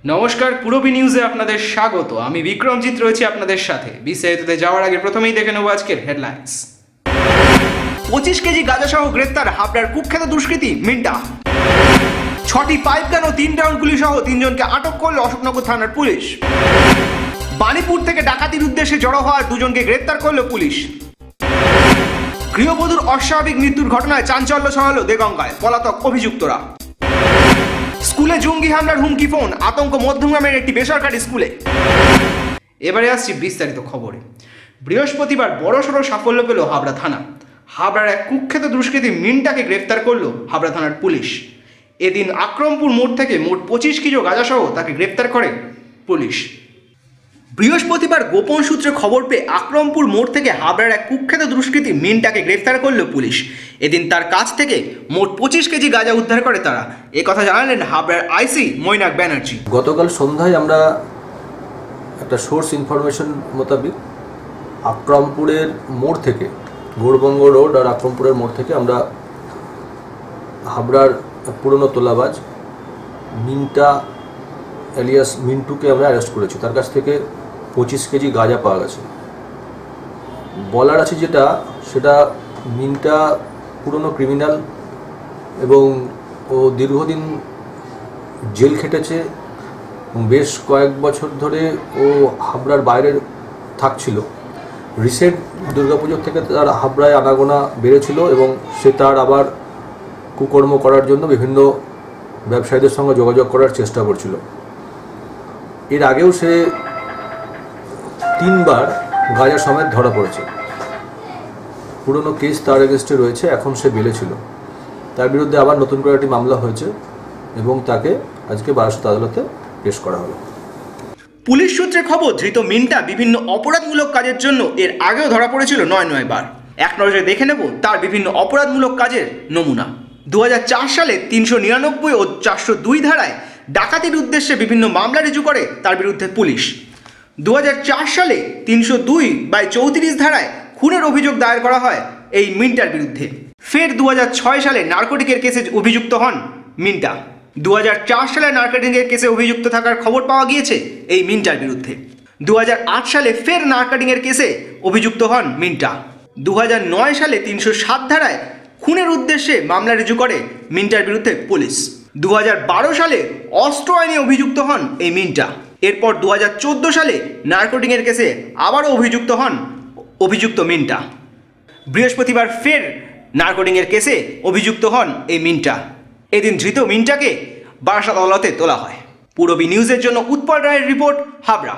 নমস্কার, পুরবী নিউজে আপনাদের স্বাগত। আমি বিক্রমজিৎ রয়েছি আপনাদের সাথে। বিস্তারিততে যাওয়ার আগে প্রথমেই দেখে নেব আজকের হেডলাইন্স। 25 কেজি গাঁজাসহ গ্রেফতার হাবড়ার কুখ্যাত দুষ্কৃতী মিন্টা। 6টি পাইপ গান ও 3 রাউন্ড গুলি সহ 3 জনকে আটক করল অশোকনগর থানার পুলিশ। বাণীপুর থেকে ডাকাতির উদ্দেশ্যে জড়ো হওয়া 2 জনকে গ্রেফতার করল পুলিশ। গৃহবধূর অস্বাভাবিক মৃত্যুর ঘটনায় চাঞ্চল্য ছড়ালো দেগঙ্গায়, পলাতক অভিযুক্তরা। স্কুলে জঙ্গি হামলার হুমকি ফোন, আতঙ্ক মধ্যমগ্রামের একটি বেসরকারি স্কুলে। এবারে আসছি বিস্তারিত খবরে। বৃহস্পতিবার বড়সড় সাফল্য পেল হাবড়া থানা। হাবড়ার এক কুখ্যাত দুষ্কৃতী মিন্টাকে গ্রেফতার করল হাবড়া থানার পুলিশ। এদিন আকরমপুর মোড় থেকে মোট 25 কিলো গাঁজাসহ তাকে গ্রেফতার করে পুলিশ। বৃহস্পতিবার গোপন সূত্রে খবর পেয়ে আকরমপুর মোড় থেকে হাবড়ার এক কুখ্যাত দুষ্কৃতী মিন্টাকে গ্রেফতার করল পুলিশ। এদিন তার কাছ থেকে মোট 25 কেজি গাঁজা উদ্ধার করে তারা। কথা জানালেন হাবড়ার আইসি মৈনাক ব্যানার্জি। গতকাল সন্ধ্যায় আমরা একটা সোর্স ইনফরমেশন মোতাবেক আকরমপুরের মোড় থেকে, গৌরবঙ্গ রোড আর আকরমপুরের মোড় থেকে আমরা হাবড়ার পুরনো তোলাবাজ মিন্টা এলিয়াস মিন্টুকে আমরা অ্যারেস্ট করেছি। তার কাছ থেকে 25 কেজি গাঁজা পাওয়া গেছে। বলার আছে সেটা মিন্টা পুরনো ক্রিমিনাল এবং ও দীর্ঘদিন জেল খেটেছে। বেশ কয়েক বছর ধরে ও হাবড়ার বাইরে থাকছিল। রিসেন্ট দুর্গাপুজোর থেকে তার হাবড়ায় আনাগোনা বেড়েছিল এবং সে তার আবার কুকর্ম করার জন্য বিভিন্ন ব্যবসায়ীদের সঙ্গে যোগাযোগ করার চেষ্টা করছিল। এর আগেও সে 3 বার গাঁজা সমেত ধরা পড়েছে। পুরনো কেস তার এগেস্টে রয়েছে। এখন সে বেলে ছিল। তার বিরুদ্ধে আবার নতুন করে একটি মামলা হয়েছে এবং তাকে আজকে বারাসত আদালতে পেশ করা হলো। পুলিশ সূত্রে খবর, ধৃত মিন্টা বিভিন্ন অপরাধমূলক কাজের জন্য এর আগেও ধরা পড়েছিল 9 বার। এক নজরে দেখে নেব তার বিভিন্ন অপরাধমূলক কাজের নমুনা। 2004 সালে 399 ও 402 ধারায় ডাকাতির উদ্দেশ্যে বিভিন্ন মামলা রুজু করে তার বিরুদ্ধে পুলিশ। 2004 সালে 302/34 ধারায় খুনের অভিযোগ দায়ের করা হয় এই মিন্টার বিরুদ্ধে। ফের 2006 সালে নার্কোটিকের কেসে অভিযুক্ত হন মিন্টা। 2004 সালে নার্কোটিকের কেসে অভিযুক্ত থাকার খবর পাওয়া গিয়েছে এই মিন্টার বিরুদ্ধে। 2008 সালে ফের নার্কোটিকের কেসে অভিযুক্ত হন মিন্টা। 2009 সালে 307 ধারায় খুনের উদ্দেশ্যে মামলা রুজু করে মিন্টার বিরুদ্ধে পুলিশ। 2012 সালে অস্ত্র আইনে অভিযুক্ত হন এই মিন্টা। এরপর 2014 সালে নার্কোটিকের কেসে আবারও অভিযুক্ত হন অভিযুক্ত মিন্টা। বৃহস্পতিবার ফের নার্কোটিকের কেসে অভিযুক্ত হন এই মিন্টা। এদিন ধৃত মিন্টাকে বারাসত আদালতে তোলা হয়। পুরবী নিউজের জন্য উৎপল রায়ের রিপোর্ট, হাবড়া।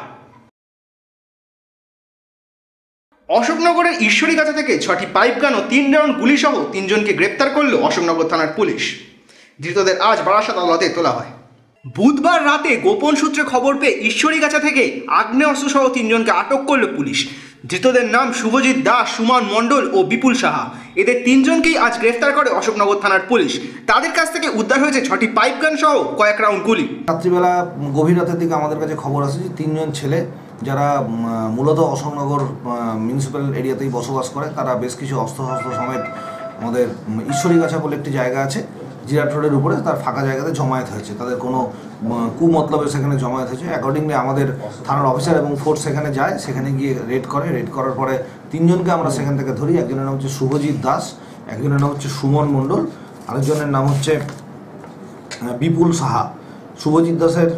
অশোকনগরের ঈশ্বরীগাছা থেকে 6টি পাইপ গান ও 3 রাউন্ড গুলি সহ 3 জনকে গ্রেপ্তার করল অশোকনগর থানার পুলিশ। ধৃতদের আজ বারাসত আদালতে তোলা হয়। বুধবার রাতে গোপন সূত্রে খবর পেয়ে ঈশ্বরীগাছা থেকে আগ্নেয়াস্ত্র সহ 3 জনকে আটক করল পুলিশ। ধৃতদের নাম শুভজিৎ দাস, সুমন মণ্ডল ও বিপুল সাহা। এদের 3 জনকেই আজ গ্রেফতার করে অশোকনগর থানার পুলিশ। তাদের কাছ থেকে উদ্ধার হয়েছে 6টি পাইপ গান সহ কয়েক রাউন্ড গুলি। রাত্রিবেলা গভীর রাতের দিকে আমাদের কাছে খবর আসে যে 3 জন ছেলে যারা মূলত অশোকনগর মিউনিসিপ্যাল এরিয়াতেই বসবাস করে, তারা বেশ কিছু অস্ত্রশস্ত্র সমেত আমাদের ঈশ্বরীগাছা বলে একটি জায়গা আছে, জিরাট রোডের উপরে, তার ফাঁকা জায়গাতে জমায়েত হয়েছে। তাদের কোনো কুমতলবে সেখানে জমায়েত হয়েছে। অ্যাকর্ডিংলি আমাদের থানার অফিসার এবং ফোর্স সেখানে যায়, সেখানে গিয়ে রেড করে। রেড করার পরে 3 জনকে আমরা সেখান থেকে ধরি। একজনের নাম হচ্ছে শুভজিৎ দাস, একজনের নাম হচ্ছে সুমন মণ্ডল, আরেকজনের নাম হচ্ছে বিপুল সাহা। শুভজিৎ দাসের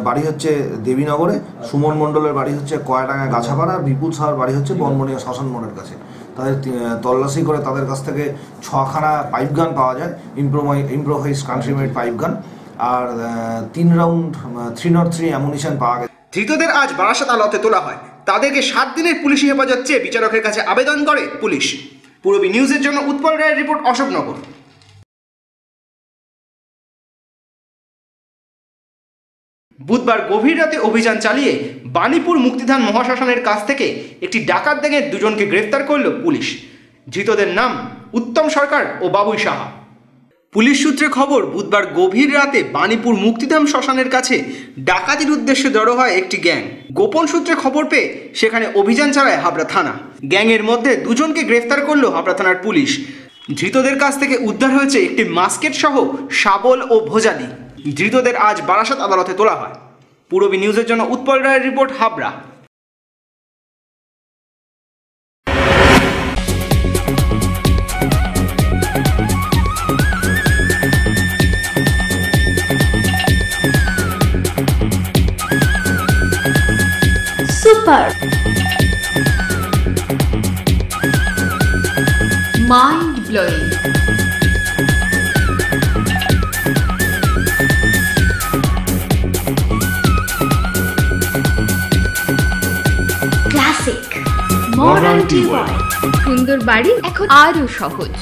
বাড়ি হচ্ছে দেবীনগরে, সুমন মণ্ডলের বাড়ি হচ্ছে কয়াডাঙ্গা গাছাপাড়া, বিপুল সাহার বাড়ি হচ্ছে বনমনিয়া শ্মশান মোড়ের কাছে। তাদের তল্লাশি করে তাদের কাছ থেকে 6খানা পাইপ গান পাওয়া যায়, ইম্প্রোভাইজ কান্ট্রি মেড পাইপ গান, আর 3 রাউন্ড 303 অ্যামুনিশন পাওয়া গেছে। ধৃতদের আজ বারাসত আদালতে তোলা হয়। তাদেরকে 7 দিনের পুলিশি হেফাজত চেয়ে বিচারকের কাছে আবেদন করে পুলিশ। পুরবী নিউজের জন্য উৎপল রায়ের রিপোর্ট, অশোকনগর। বুধবার গভীর রাতে অভিযান চালিয়ে বাণীপুর মুক্তিধান মহাশ্মশানের কাছ থেকে একটি ডাকাত গ্যাংয়ের 2 জনকে গ্রেফতার করল পুলিশ। ধৃতদের নাম উত্তম সরকার ও বাবুই সাহা। পুলিশ সূত্রে খবর, বুধবার গভীর রাতে বাণীপুর মুক্তিধাম শ্মশানের কাছে ডাকাতির উদ্দেশ্যে জড়ো হয় একটি গ্যাং। গোপন সূত্রে খবর পেয়ে সেখানে অভিযান চালায় হাবড়া থানা। গ্যাংয়ের মধ্যে 2 জনকে গ্রেফতার করল হাবড়া থানার পুলিশ। ধৃতদের কাছ থেকে উদ্ধার হয়েছে একটি মাস্কেট সহ শাবল ও ভোজালি। ধৃতদের আজ বারাসত আদালতে তোলা হয়। পূরবী নিউজের জন্য উৎপল রায়ের report, Habra. Super, mind blowing, classic, modern tubewell. সুন্দর বাড়ি এখন আরো সহজ।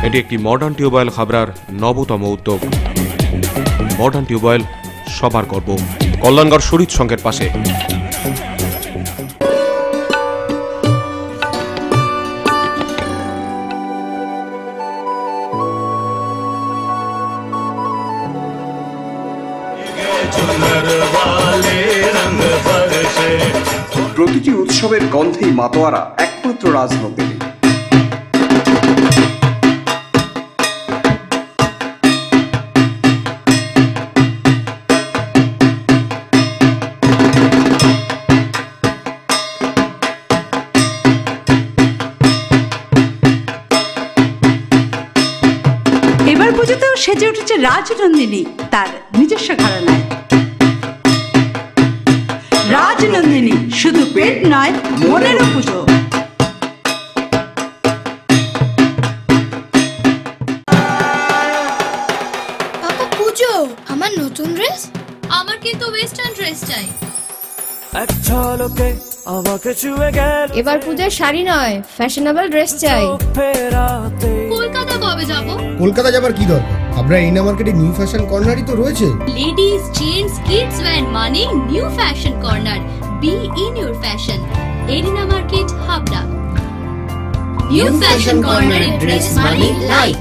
এটি একটি মডার্ন টিউবওয়েল হাবড়ার নবতম উদ্যোগ। মডার্ন টিউবওয়েল সবার গর্ব। কল্যাণগড় শরীর সংঘের পাশে। প্রতিটি উৎসবের গন্ধেই মাতোয়ারা একমাত্র রাজনন্দিনী। এবার পুজোতেও সেজে উঠেছে রাজনন্দিনী তার নিজস্ব ঘরানায়। রাজনন্দিনী শুধু পেট নয়, মনেরও পুজো। পাপা পুজো, আমার নতুন ড্রেস। আমার কিন্তু ওয়েস্টার্ন ড্রেস চাই। এবার পূজার শাড়ি নয়, ফ্যাশনেবল ড্রেস চাই। কলকাতা কবে যাব? কলকাতা যাবার কি দরকার? আমরা এরিনা মার্কেটে নিউ ফ্যাশন কর্নারই তো রয়েছে। লেডিস, জেন্টস, কিডস ওয়্যার মানে new fashion corner. Be in your fashion. Arena market, Habra. New fashion কর্নারে ড্রেস মানে লাইফ।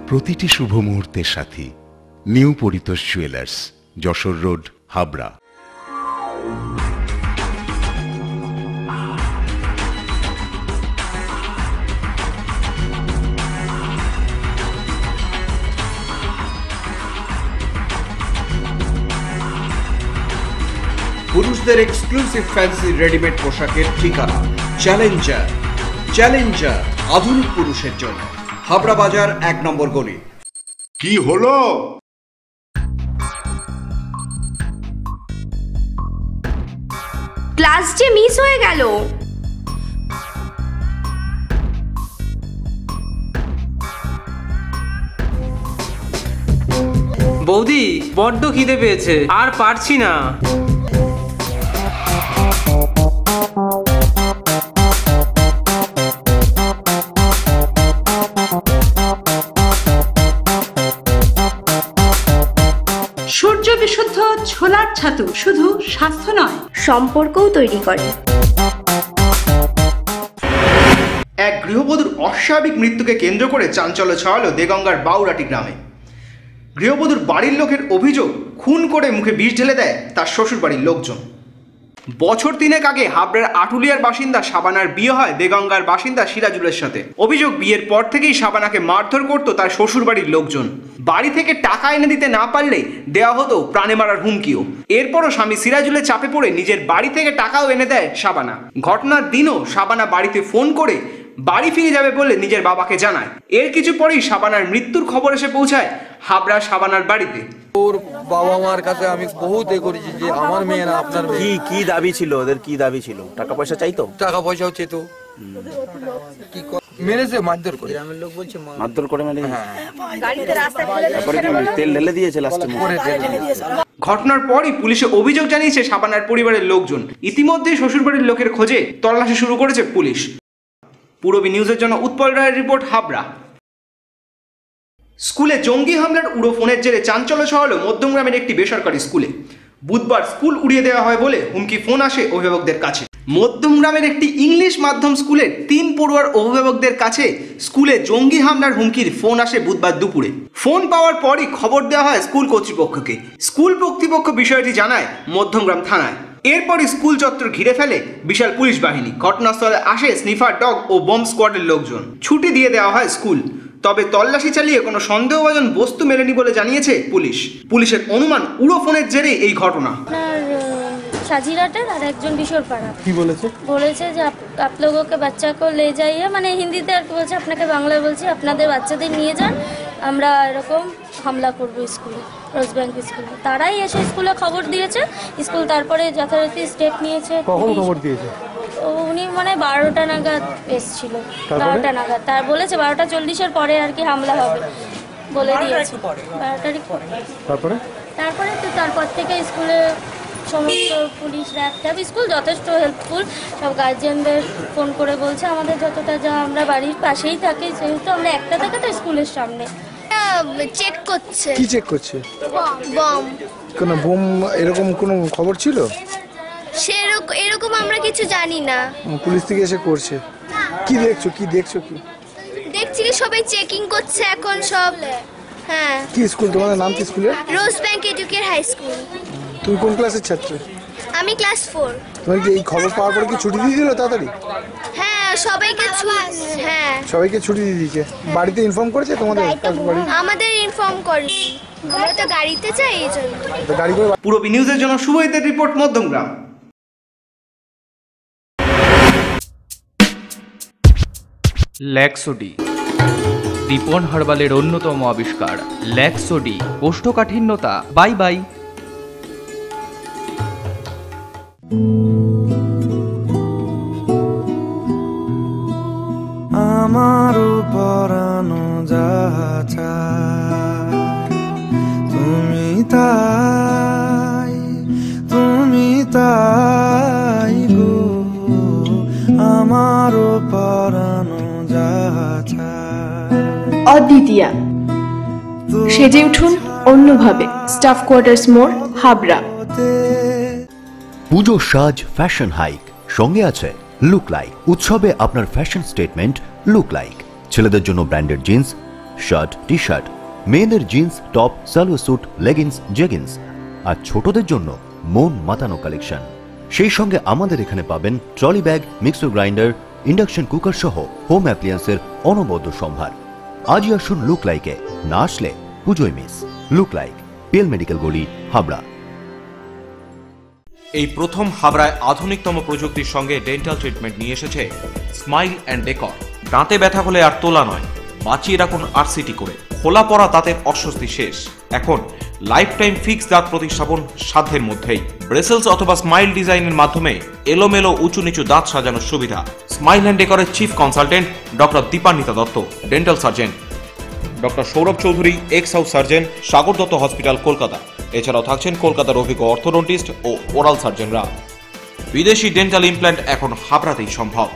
প্রতিটি শুভ মুহূর্তের সাথী new Paritosh jewellers, Jessore road, Habra. পুরুষদের এক্সক্লুসিভ ফ্যান্সি রেডিমেড পোশাকের ঠিকানা চ্যালেঞ্জার। চ্যালেঞ্জার আধুনিক পুরুষের জন্য, হাবড়া বাজার 1 নম্বর গলি। কি হলো? ক্লাস যে মিস হয়ে গেল। বৌদি, বড্ড খিদে পেয়েছে, আর পারছি না। সূর্য বিশুদ্ধ ছোলার ছাতু শুধু স্বাস্থ্য নয়, সম্পর্কও তৈরি করে। এক গৃহবধূর অস্বাভাবিক মৃত্যুকে কেন্দ্র করে চাঞ্চল্য ছড়ালো দেগঙ্গার বাউরাটি গ্রামে। গৃহবধূর বাড়ির লোকের অভিযোগ, খুন করে মুখে বিষ ঢেলে দেয় তার শ্বশুর বাড়ির লোকজন। বছর 3 আগে হাবড়ার আটুলিয়ার বাসিন্দা শাবানার বিয়ে হয় দেগঙ্গার বাসিন্দা সিরাজুলের সাথে। অভিযোগ, বিয়ের পর থেকেই শাবানাকে মারধর করত তার শ্বশুর বাড়ির লোকজন। বাড়ি থেকে টাকা এনে দিতে না পারলে দেওয়া হতো প্রাণে মারার হুমকিও। এরপরও স্বামী সিরাজুলের চাপে পড়ে নিজের বাড়ি থেকে টাকাও এনে দেয় শাবানা। ঘটনার দিনও শাবানা বাড়িতে ফোন করে বাড়ি ফিরে যাবে বলে নিজের বাবাকে জানায়। এর কিছু পরেই শাবানার মৃত্যুর খবর এসে পৌঁছায় হাবড়া শাবানার বাড়িতে। ওর বাবা মার কাছে আমি বহুত করেছি যে আমার মেয়ে না আপনার মেয়ে। কি দাবি ছিল ওদের? কি দাবি ছিল? টাকা পয়সা চাইতো? টাকা পয়সাও চেত। কি মেরেছে, মারধর করে। গ্রামের লোক বলছে মারধর করে মানে তেল ঢেলে দিয়েছে লাস্টে। ঘটনার পরই পুলিশে অভিযোগ জানিয়েছে শাবানার পরিবারের লোকজন। ইতিমধ্যেই শ্বশুরবাড়ির লোকের খোঁজে তল্লাশি শুরু করেছে পুলিশ। পূরবী নিউজের জন্য উৎপল রায়ের রিপোর্ট, হাবড়া। স্কুলে জঙ্গি হামলার উড়ো ফোনের জেরে চাঞ্চল্য ছড়ালো মধ্যমগ্রামের একটি বেসরকারি স্কুলে। বুধবার স্কুল উড়িয়ে দেওয়া হয় বলে হুমকি ফোন আসে অভিভাবকদের কাছে। মধ্যমগ্রামের একটি ইংলিশ মাধ্যম স্কুলের 3 পড়ুয়ার অভিভাবকদের কাছে স্কুলে জঙ্গি হামলার হুমকির ফোন আসে বুধবার দুপুরে। ফোন পাওয়ার পরই খবর দেওয়া হয় স্কুল কর্তৃপক্ষকে। স্কুল কর্তৃপক্ষ বিষয়টি জানায় মধ্যমগ্রাম থানায়। এরপরই স্কুল চত্বর ঘিরে ফেলে বিশাল পুলিশ বাহিনী। ঘটনাস্থলে আসে স্নিফার ডগ ও বম্ব স্কোয়াডের লোকজন। ছুটি দিয়ে দেওয়া হয় স্কুল। তবে তল্লাশি চালিয়ে কোনো সন্দেহভাজন বস্তু মেলেনি বলে জানিয়েছে পুলিশ। পুলিশের অনুমান উড়ো ফোনের জেরেই এই ঘটনা। साजीराटर और একজন বিশোরপাড়া কি বলেছে বলেছে যে आप लोगों के बच्चा को ले जाइए মানে হিন্দিতে আর কি বলছে, আপনাকে বাংলায় বলছি, আপনাদের বাচ্চাদের নিয়ে যান, আমরা এরকম হামলা করব স্কুলে, রোজ ব্যাংক স্কুলে। তারাই এসে স্কুলে খবর দিয়েছে। স্কুল তারপরে যথারীতি স্টেপ নিয়েছে। কখন খবর দিয়েছে? উনি মানে 12টা নাগাদ এসেছিল, 12টা নাগাদ। তার বলেছে 12টা 40-এর পরে আর কি হামলা হবে বলে দিয়েছে, 12টারই পরে। তারপরে তো তারপর থেকে স্কুলে সমস্ত পুলিশ র্যাব স্কুল যথেষ্ট হেল্পফুল। সব গার্জিয়ানদের ফোন করে বলছে আমাদের যতটা যা, আমরা বাড়ির পাশেই থাকি সেহেতু আমরা একটা থেকে তো স্কুলের সামনে চেক করছে। কি চেক করছে? বম। কোনো বোম এরকম কোনো খবর ছিল? এরকম আমরা কিছু জানি না। পুলিশ থেকে এসে করছে। কি দেখছো কি দেখছি কি সবাই চেকিং করছে এখন সব। হ্যাঁ। কি স্কুল তোমাদের নাম কি স্কুলের? রোজ ব্যাংক এডুকেট হাই স্কুল। তুমি কোন ক্লাসের ছাত্র? আমি ক্লাস 4। তোমার কি এই খবর পাওয়ার পরে কি ছুটি দিয়ে দিল তাড়াতাড়ি? হ্যাঁ সবাইকে ছুটি দিয়ে দিয়েছে। বাড়িতে ইনফর্ম করেছে তোমাদের? আমাদের ইনফর্ম করেনি, আমরা তো গাড়িতে যাই এই জন্য। গাড়ি করে। পূরবী নিউজের জন্য শুভজিতের রিপোর্ট, মধ্যমগ্রাম। ল্যাক্সোডি দীপন হার্বালের অন্যতম আবিষ্কার। ল্যাক্সোডি কোষ্ঠকাঠিন্যতা বাই বাই। আমার পরানো যাহা চায় তুমি তাই গো, আমার পরানো যাহা চায়। অদ্বিতীয়া সেজে উঠুন অন্যভাবে। স্টাফ কোয়ার্টার্স মোড়, হাবড়া। পুজো সাজ ফ্যাশন হাইক সঙ্গে আছে লুক লাইক। উৎসবে আপনার ফ্যাশন স্টেটমেন্ট লুক লাইক। ছেলেদের জন্য branded jeans, shirt, T shirt, মেয়েদের jeans, top, salwar suit, leggings, jeggings, আর ছোটদের জন্য মন মাতানো কালেকশন। সেই সঙ্গে আমাদের এখানে পাবেন trolley bag, mixer grinder, induction cooker সহ হোম অ্যাপ্লিয়েন্সের অনবদ্য সম্ভার। আজই আসুন লুক লাইকে, না আসলে পুজোয় miss. Look like, PL medical গলি, হাবড়া। এই প্রথম হাবড়ায় আধুনিকতম প্রযুক্তির সঙ্গে ডেন্টাল ট্রিটমেন্ট নিয়ে এসেছে স্মাইল অ্যান্ড ডেকর। দাঁতে ব্যথা হলে আর তোলা নয়, বাঁচিয়ে রাখুন আরসিটি করে। খোলা পড়া দাঁতের অস্বস্তি শেষ। এখন লাইফ টাইম ফিক্স দাঁত প্রতিস্থাপন সাধ্যের মধ্যেই। ব্রেসেলস অথবা স্মাইল ডিজাইনের মাধ্যমে এলোমেলো উঁচু নিচু দাঁত সাজানোর সুবিধা। স্মাইল অ্যান্ড ডেকরের chief consultant doctor Dipanwita Dutta, dental surgeon doctor Sourav Chowdhury, ex house surgeon, Sagar Dutta hospital, Kolkata. এছাড়াও থাকছেন কলকাতার অভিজ্ঞ অর্থোডন্টিস্ট ও ওরাল সার্জনরা। বিদেশি ডেন্টাল ইমপ্ল্যান্ট এখন হাবড়াতেই সম্ভব।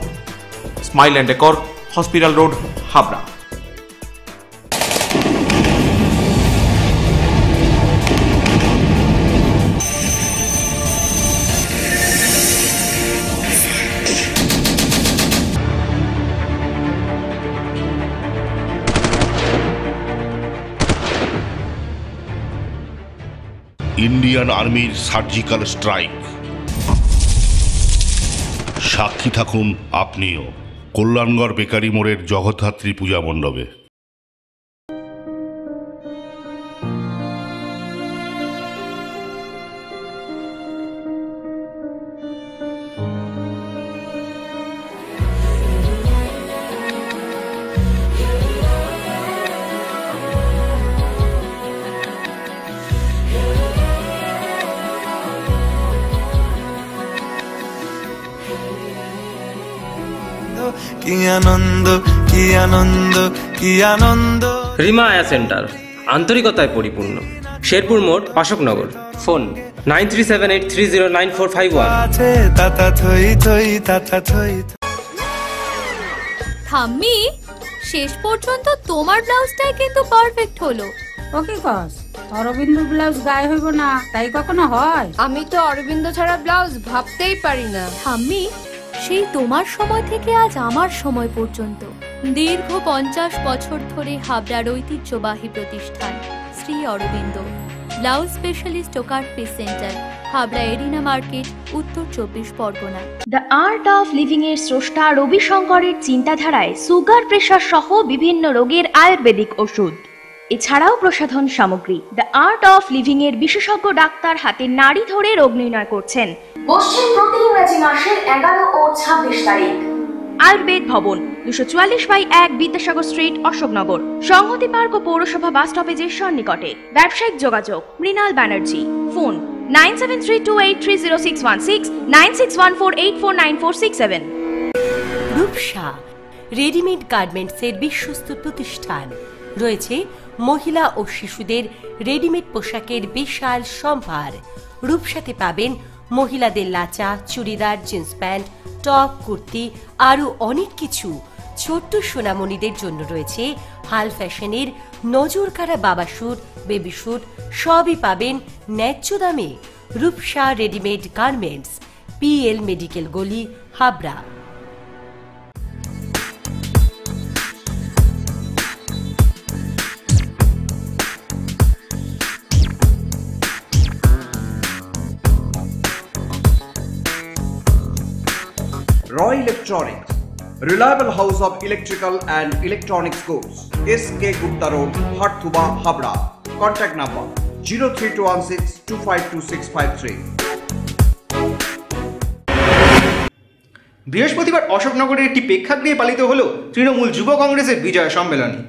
Smile and decor, hospital road, Habra. Indian আর্মির সার্জিক্যাল স্ট্রাইক। সাক্ষী থাকুন আপনিও কল্যাণগড় বেকারি মোড়ের জগদ্ধাত্রী পূজা মণ্ডপে। কি আনন্দ কি আনন্দ কি আনন্দ। রিমা আয়া সেন্টার আন্তরিকতায় পরিপূর্ণ। শেরপুর মোড়, অশোকনগর। ফোন 9378309451। ঠাম্মি, শেষ পর্যন্ত তোমার ব্লাউজটাই কিন্তু পারফেক্ট হলো। ওকে কস অরবিন্দ ব্লাউজ গায়ে হইব না, তাই কখনো হয়? আমি তো অরবিন্দ ছাড়া ব্লাউজ ভাবতেই পারি না। ঠাম্মি, সেই তোমার সময় থেকে আজ আমার সময় পর্যন্ত দীর্ঘ 50 বছর ধরে হাবড়ার ঐতিহ্যবাহী প্রতিষ্ঠান শ্রী অরবিন্দ ব্লাউজ স্পেশালিস্ট ও cut piece centre, Habra arena market, উত্তর 24 Pargana. The art of living এর স্রষ্টা রবিশঙ্করের চিন্তাধারায় সুগার প্রেশার সহ বিভিন্ন রোগের আয়ুর্বেদিক ওষুধ, এছাড়াও প্রসাধন সামগ্রী। দ্য আর্ট অফ লিভিং এর বিশেষজ্ঞ ডাক্তার হাতে নাড়ি ধরে রোগ নির্ণয় করছেন। বসছেন প্রতি ইংরেজি মাসের 11 ও 26 তারিখ। আয়ুর্বেদ ভবন, 244/1 বিদ্যাসাগর স্ট্রিট, অশোকনগর, সংহতি পার্ক ও পৌরসভা বাস স্টপেজের সন্নিকটে। ব্যবসায়িক যোগাযোগ মৃণাল ব্যানার্জি, ফোন 9732830616, 9614849467। রূপসা রেডিমেড গার্মেন্টসের বিশ্বস্ত প্রতিষ্ঠান। রয়েছে মহিলা ও শিশুদের রেডিমেড পোশাকের বিশাল সম্ভার। রূপসাতে পাবেন মহিলাদের lachha, churidar, jeans pant, top, kurti, আরও অনেক কিছু। ছোট্ট সোনামণিদের জন্য রয়েছে হাল ফ্যাশনের নজর কাড়া বাবা স্যুট, বেবি স্যুট, সবই পাবেন ন্যায্য দামে। Rupsa readymade garments, PL medical গলি, Habra. Roy Electronics, reliable house of electrical and electronics goods. SK Gupta Road, Harthuba, Habra. Contact number 03216252653. বৃহস্পতিবার অশোকনগরের একটি প্রেক্ষাগৃহে পালিত হল তৃণমূল যুব কংগ্রেসের বিজয় সম্মেলনী।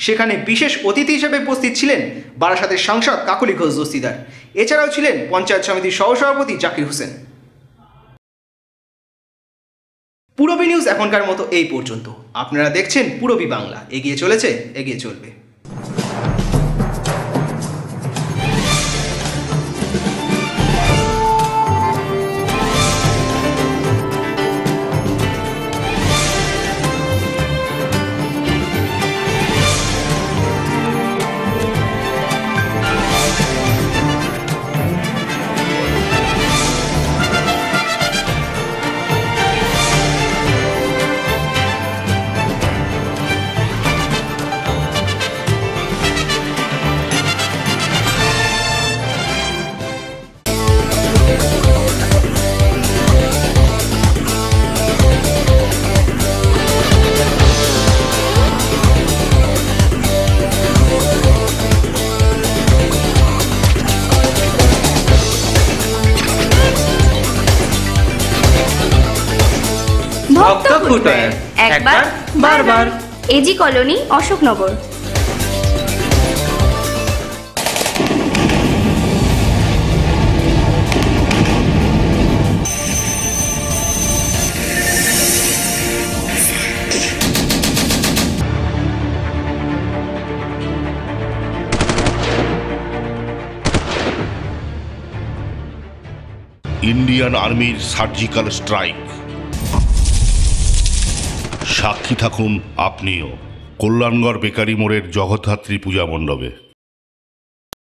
সেখানে বিশেষ অতিথি হিসেবে উপস্থিত ছিলেন বারাসাতের সাংসদ কাকলি ঘোষ দস্তিদার। এছাড়াও ছিলেন পঞ্চায়েত সমিতির সহসভাপতি জাকির হোসেন। পূরবী নিউজ এখনকার মতো এই পর্যন্ত। আপনারা দেখছেন পূরবী বাংলা, এগিয়ে চলেছে, এগিয়ে চলবে। একবার বারবার। AG colony, Ashoknagar. ইন্ডিয়ান আর্মির সার্জিক্যাল স্ট্রাইক। সাক্ষী থাকুন আপনিও কল্যাণগড় বেকারি মোড়ের জগদ্ধাত্রী পূজা মণ্ডপে।